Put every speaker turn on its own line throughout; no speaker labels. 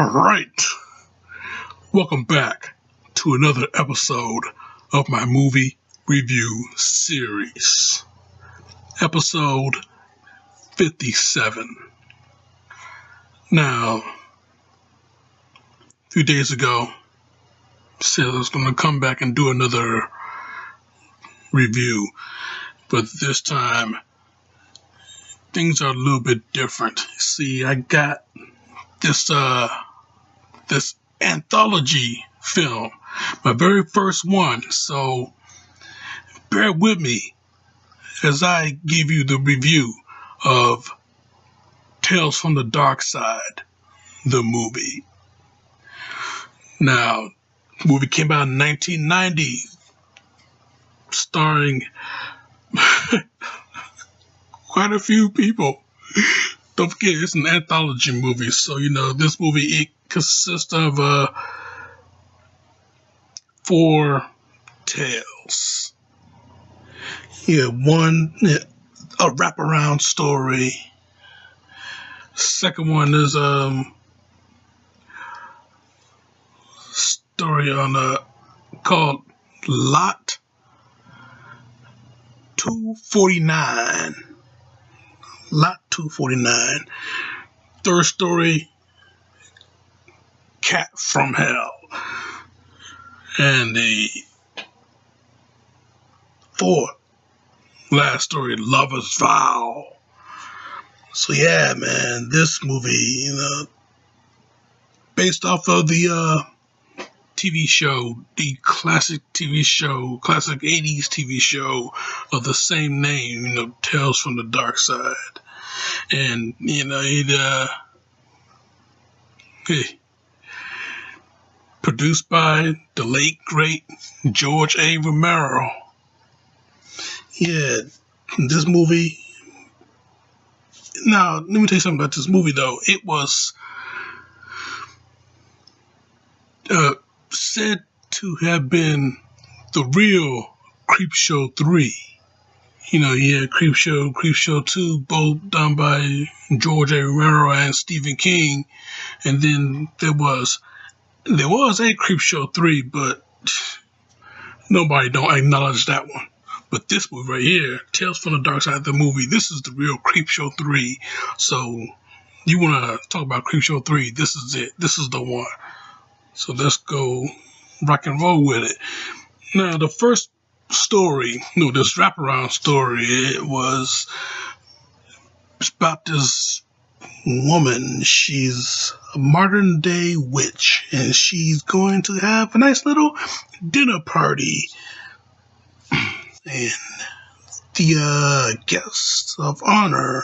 Alright, welcome back to another episode of my movie review series. Episode 57. Now, a few days ago, I said I was going to come back and do another review, but this time, things are a little bit different. See, I got this anthology film, my very first one, so bear with me as I give you the review of Tales from the Darkside, the movie. Now, the movie came out in 1990, starring quite a few people. Don't forget, it's an anthology movie, so this movie, it consists of 4 tales. One, a wraparound story. Second one is story on called Lot 249. Lot 249. Third story, Cat from Hell. And the fourth, last story, Lover's Vow. So yeah, man, this movie, based off of the TV show, the classic 80s TV show of the same name, Tales from the Darkside. And, produced by the late, great George A. Romero. Yeah, this movie. Now, let me tell you something about this movie, though. It was said to have been the real Creepshow 3. Creepshow 2, both done by George A. Romero and Stephen King. And then there was a Creepshow 3, but nobody don't acknowledge that one. But this movie right here, Tales from the Darkside, the movie, this is the real Creepshow 3. So, you want to talk about Creepshow 3, this is it. This is the one. So, let's go rock and roll with it. Now, the first story, this wraparound story, it's about this woman. She's a modern day witch, and she's going to have a nice little dinner party. And the guest of honor,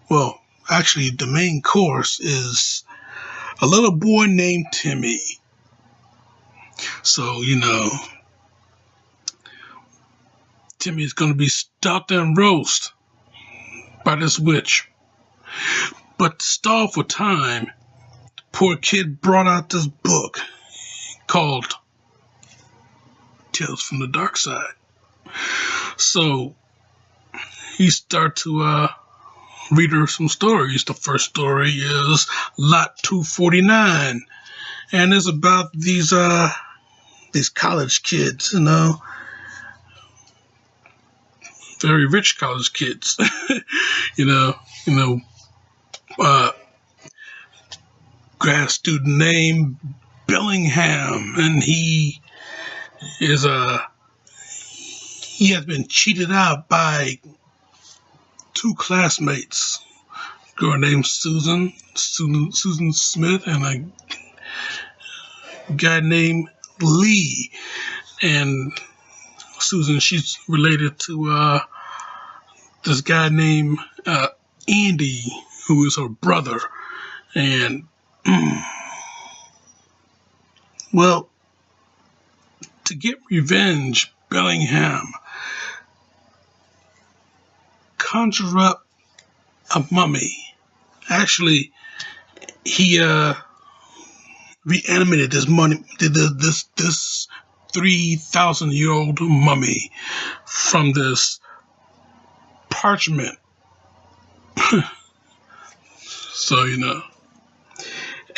well, actually the main course is a little boy named Timmy. So, Timmy's going to be stuffed and roast by this witch. But to stall for time, the poor kid brought out this book called Tales from the Darkside. So he started to read her some stories. The first story is Lot 249, and it's about these college kids, very rich college kids, grad student named Bellingham, and he has been cheated out by 2 classmates, a girl named Susan Smith, and a guy named Lee. And Susan, she's related to this guy named Andy, who is her brother. And well, to get revenge, Bellingham conjure up a mummy. Actually, he reanimated this 3,000-year-old mummy from this parchment. So,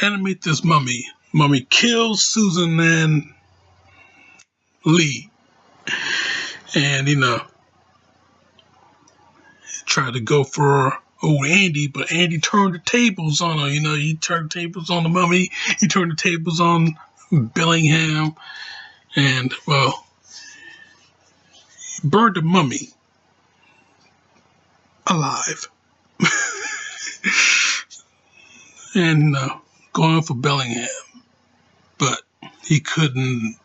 animate this mummy. Mummy kills Susan and Lee. And, tried to go for old Andy, but Andy turned the tables on her. He turned the tables on the mummy. He turned the tables on Bellingham. And, well, he burned the mummy alive. And going for Bellingham. But he couldn't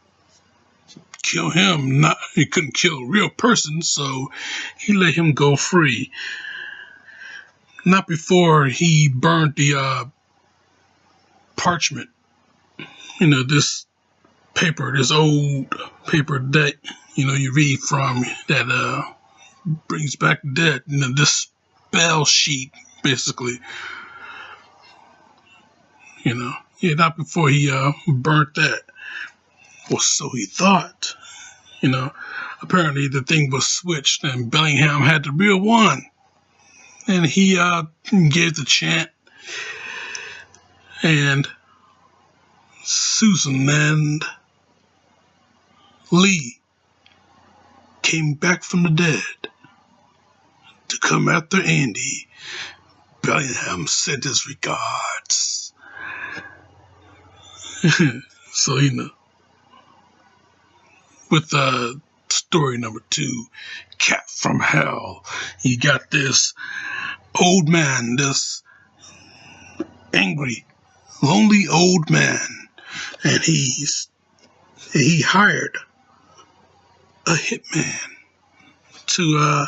kill him. He couldn't kill a real person, so he let him go free. Not before he burned the parchment. This paper, this old paper that you read from that brings back the dead. This spell sheet, basically. Not before he burnt that. Well, so he thought. Apparently the thing was switched and Bellingham had the real one. And he gave the chant. And Susan and Lee came back from the dead to come after Andy. Bellingham sent his regards. So, with story number 2, Cat from Hell, you got this old man, this angry, lonely old man, and he hired a hitman to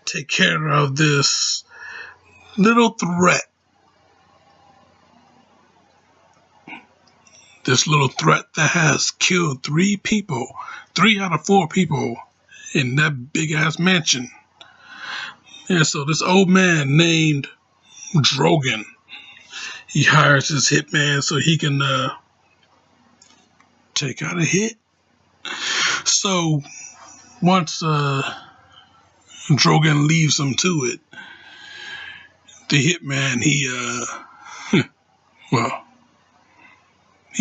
take care of this little threat. This little threat that has killed 3 people, 3 out of 4 people in that big ass mansion. And so this old man named Drogan, he hires his hitman so he can take out a hit. So once Drogan leaves him to it, the hitman, he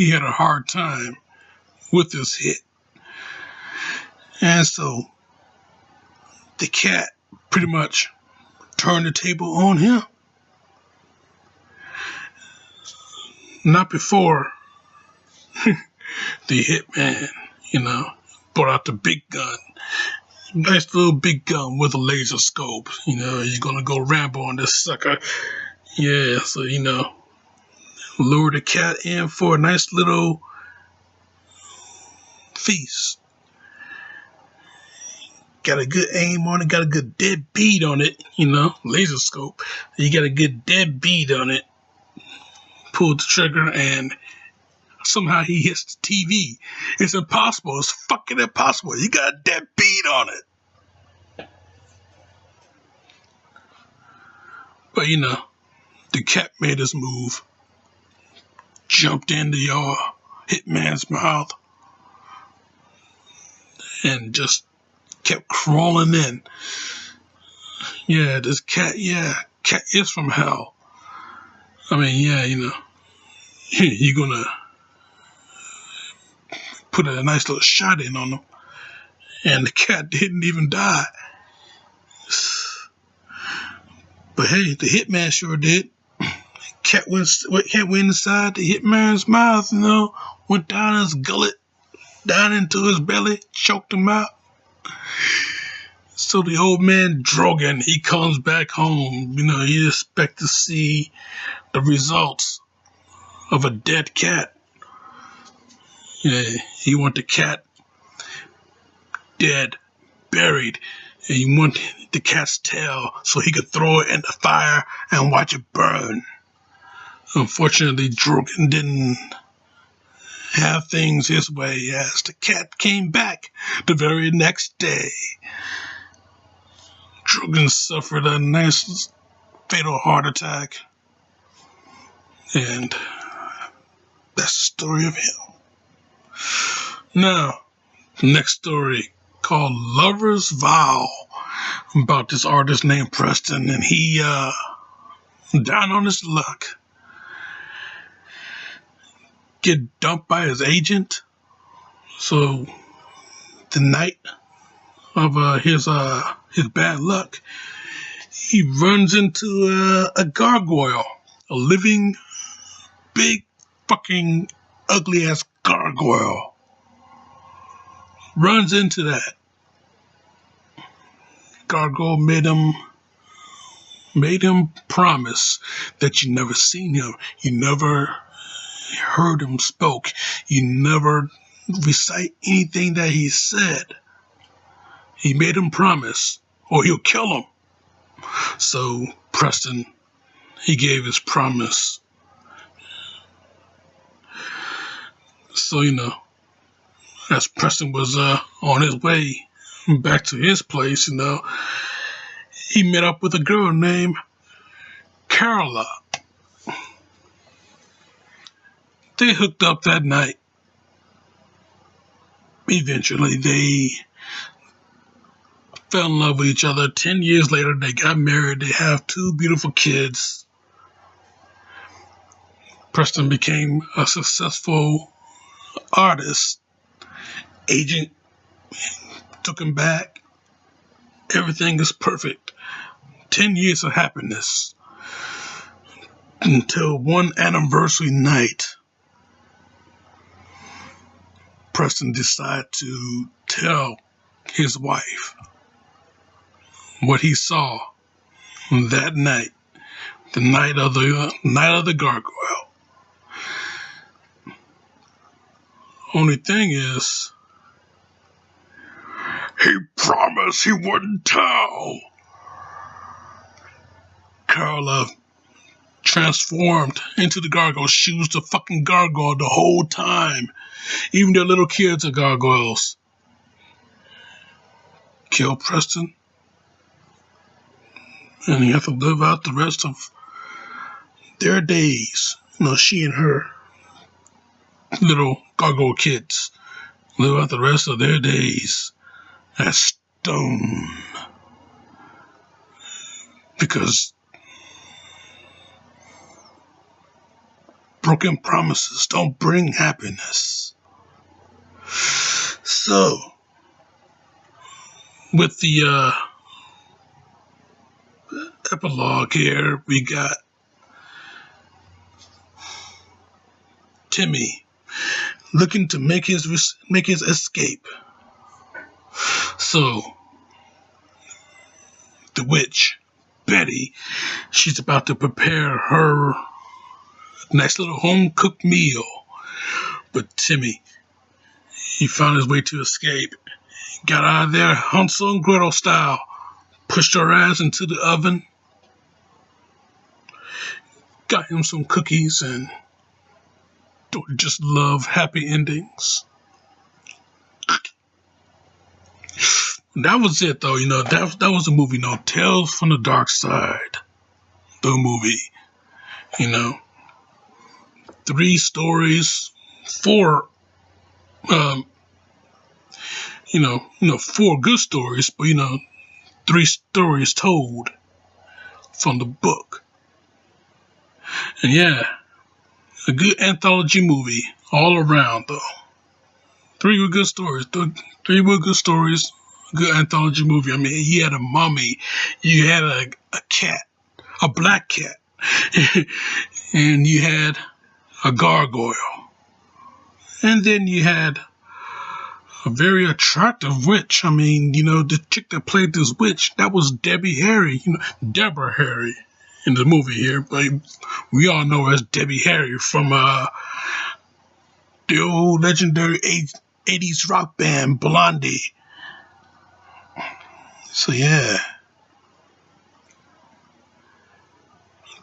had a hard time with this hit. And so the cat pretty much turned the table on him. Not before the hitman, brought out the big gun. Nice little big gun with a laser scope. He's gonna go Rambo on this sucker. Yeah, so, lure the cat in for a nice little feast. Got a good aim on it, got a good dead beat on it, laser scope. You got a good dead beat on it. Pulled the trigger and somehow he hits the TV. It's impossible. It's fucking impossible. You got a dead beat on it. But the cat made his move. Jumped into your hitman's mouth. And just kept crawling in. Yeah, this cat, cat is from hell. I mean, you're gonna put a nice little shot in on him. And the cat didn't even die. But hey, the hitman sure did. Cat went inside the hitman's mouth, went down his gullet, down into his belly, choked him out. So the old man Drogan, he comes back home. You expect to see the results of a dead cat. Yeah, he want the cat dead, buried, and he want the cat's tail so he could throw it in the fire and watch it burn. Unfortunately, Drogan didn't have things his way as the cat came back the very next day. Drogan suffered a nice fatal heart attack. And that's the story of him. Now, next story called Lover's Vow, about this artist named Preston, and he down on his luck. get dumped by his agent. So the night of his bad luck, he runs into a gargoyle, a living, big, fucking, ugly ass gargoyle. Runs into that. Gargoyle made him promise that you never seen him, you never heard him spoke, you never recite anything that he said. He made him promise, or he'll kill him. So Preston, he gave his promise. So as Preston was on his way back to his place, he met up with a girl named Carola. They hooked up that night. Eventually, they fell in love with each other. 10 years later, they got married. They have 2 beautiful kids. Preston became a successful artist. Agent took him back. Everything is perfect. 10 years of happiness. Until one anniversary night, Preston decided to tell his wife what he saw that night, the night of the gargoyle. Only thing is, he promised he wouldn't tell. Carla transformed into the gargoyle. She was the fucking gargoyle the whole time. Even their little kids are gargoyles. Kill Preston, and he have to live out the rest of their days. She and her little gargoyle kids live out the rest of their days as stone. Because broken promises don't bring happiness. So, with the epilogue here, we got Timmy looking to make his escape. So, the witch, Betty, she's about to prepare her nice little home-cooked meal. But Timmy, he found his way to escape. Got out of there Hansel and Gretel style. Pushed her ass into the oven. Got him some cookies, and don't just love happy endings. That was it, though. That was the movie. Tales from the Darkside, the movie. 3 stories, 4. 4 good stories, but 3 stories told from the book. And yeah, a good anthology movie all around, though. 3 were good stories. 3 were good stories. Good anthology movie. I mean, you had a mummy, you had a cat, a black cat, and you had a gargoyle, and then you had a very attractive witch. I mean, the chick that played this witch, that was Debbie Harry, Deborah Harry in the movie here, but we all know her as Debbie Harry from the old legendary 80s rock band Blondie. So yeah,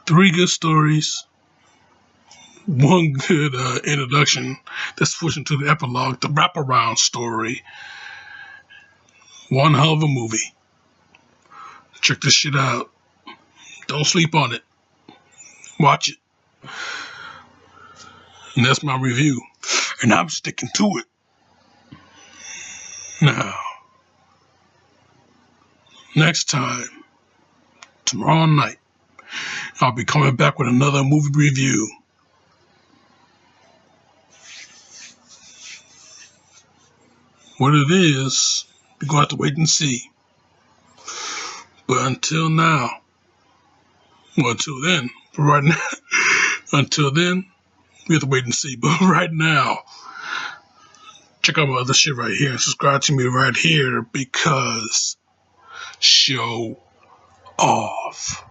3 good stories, 1 good introduction. Let's switch into the epilogue, the wraparound story. 1 hell of a movie. Check this shit out. Don't sleep on it. Watch it. And that's my review. And I'm sticking to it. Now, next time, tomorrow night, I'll be coming back with another movie review. What it is, we're going to have to wait and see. But until now, well, until then, but right now, until then, we have to wait and see. But right now, check out my other shit right here and subscribe to me right here because show off.